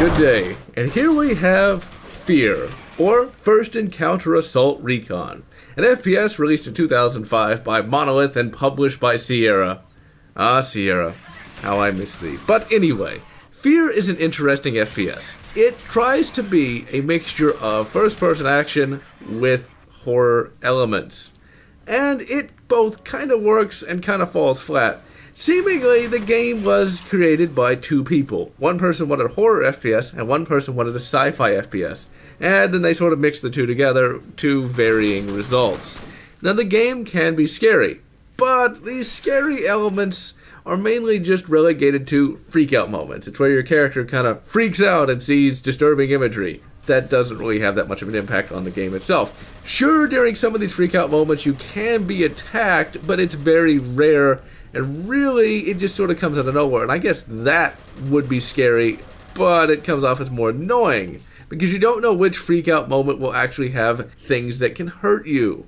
Good day, and here we have Fear, or First Encounter Assault Recon, an FPS released in 2005 by Monolith and published by Sierra. Ah, Sierra, how I miss thee. But anyway, Fear is an interesting FPS. It tries to be a mixture of first-person action with horror elements, and it both kind of works and kind of falls flat. Seemingly, the game was created by two people. One person wanted horror FPS, and one person wanted a sci-fi FPS. And then they sort of mixed the two together to varying results. Now, the game can be scary, but these scary elements are mainly just relegated to freak-out moments. It's where your character kind of freaks out and sees disturbing imagery. That doesn't really have that much of an impact on the game itself. Sure, during some of these freak-out moments, you can be attacked, but it's very rare. And really, it just sort of comes out of nowhere. And I guess that would be scary, but it comes off as more annoying. Because you don't know which freak-out moment will actually have things that can hurt you.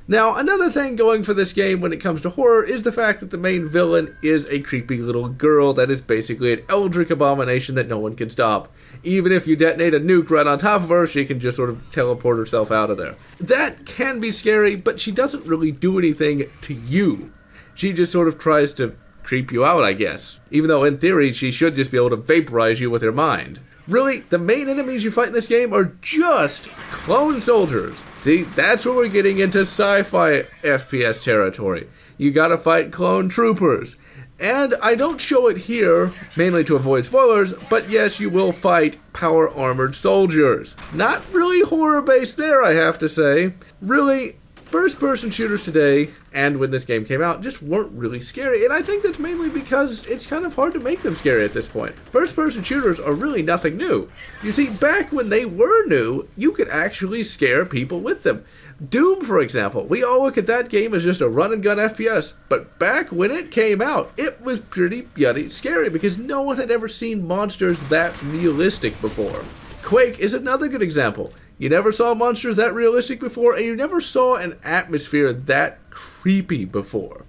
Now, another thing going for this game when it comes to horror is the fact that the main villain is a creepy little girl that is basically an eldritch abomination that no one can stop. Even if you detonate a nuke right on top of her, she can just sort of teleport herself out of there. That can be scary, but she doesn't really do anything to you. She just sort of tries to creep you out, I guess. Even though, in theory, she should just be able to vaporize you with her mind. Really, the main enemies you fight in this game are just clone soldiers. See, that's where we're getting into sci-fi FPS territory. You gotta fight clone troopers. And I don't show it here, mainly to avoid spoilers, but yes, you will fight power-armored soldiers. Not really horror-based there, I have to say. Really, first-person shooters today, and when this game came out, just weren't really scary, and I think that's mainly because it's kind of hard to make them scary at this point. First-person shooters are really nothing new. You see, back when they were new, you could actually scare people with them. Doom, for example, we all look at that game as just a run-and-gun FPS, but back when it came out, it was pretty bloody scary because no one had ever seen monsters that realistic before. Quake is another good example. You never saw monsters that realistic before, and you never saw an atmosphere that creepy before.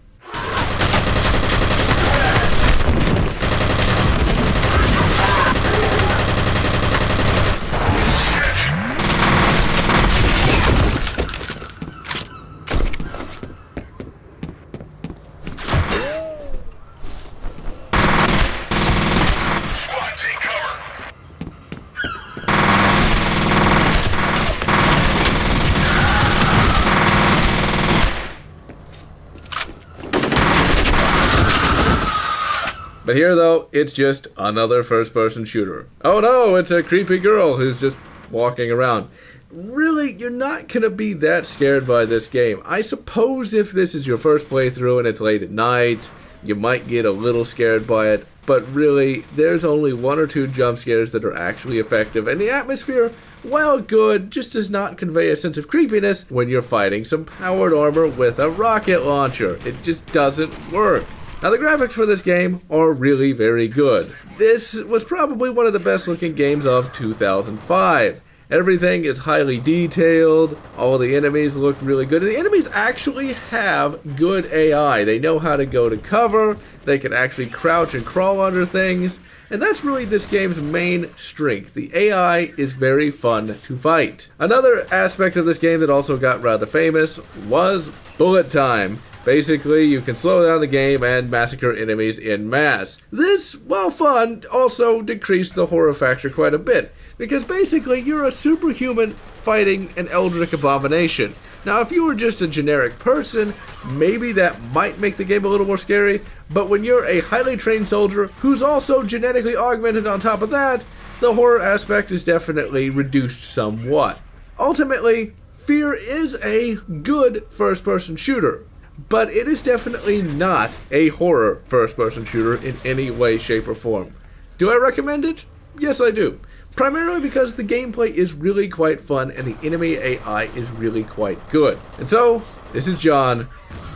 But here, though, it's just another first-person shooter. Oh no, it's a creepy girl who's just walking around. Really, you're not going to be that scared by this game. I suppose if this is your first playthrough and it's late at night, you might get a little scared by it. But really, there's only one or two jump scares that are actually effective, and the atmosphere, while good, just does not convey a sense of creepiness when you're fighting some powered armor with a rocket launcher. It just doesn't work. Now, the graphics for this game are really very good. This was probably one of the best looking games of 2005. Everything is highly detailed, all the enemies look really good. The enemies actually have good AI. They know how to go to cover, they can actually crouch and crawl under things, and that's really this game's main strength. The AI is very fun to fight. Another aspect of this game that also got rather famous was bullet time. Basically, you can slow down the game and massacre enemies en masse. This, while fun, also decreased the horror factor quite a bit, because basically you're a superhuman fighting an eldritch abomination. Now, if you were just a generic person, maybe that might make the game a little more scary, but when you're a highly trained soldier who's also genetically augmented on top of that, the horror aspect is definitely reduced somewhat. Ultimately, Fear is a good first-person shooter, but it is definitely not a horror first-person shooter in any way, shape, or form. Do I recommend it? Yes, I do. Primarily because the gameplay is really quite fun and the enemy AI is really quite good. And so, this is John,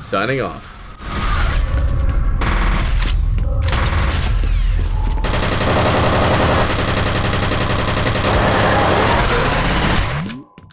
signing off.